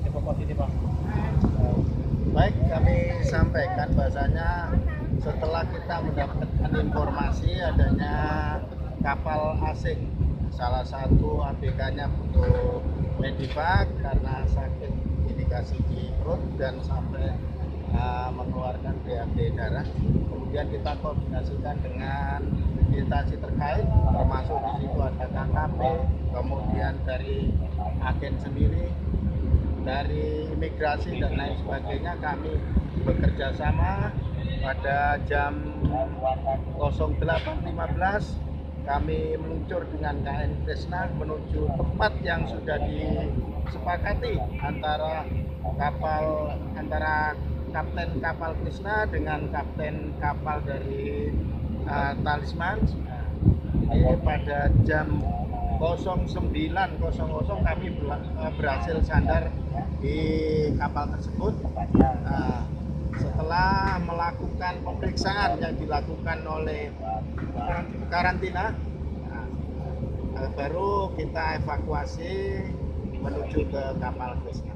evakuasi ini Pak? Baik, kami sampaikan bahasanya setelah kita mendapatkan informasi adanya kapal asing, salah satu ABK-nya butuh medevac karena sakit indikasi di perut dan sampai mengeluarkan BAB darah. Kemudian kita koordinasikan dengan instansi terkait, termasuk di situ ada KKP, kemudian dari agen sendiri, dari imigrasi dan lain sebagainya. Kami bekerja sama. Pada jam 08.15 kami meluncur dengan KN Krishna menuju tempat yang sudah disepakati antara kapten kapal Krishna dengan kapten kapal dari Talisman. Jadi pada jam 09.00 kami berhasil sandar di kapal tersebut. Setelah melakukan pemeriksaan yang dilakukan oleh karantina, baru kita evakuasi menuju ke kapal Krishna.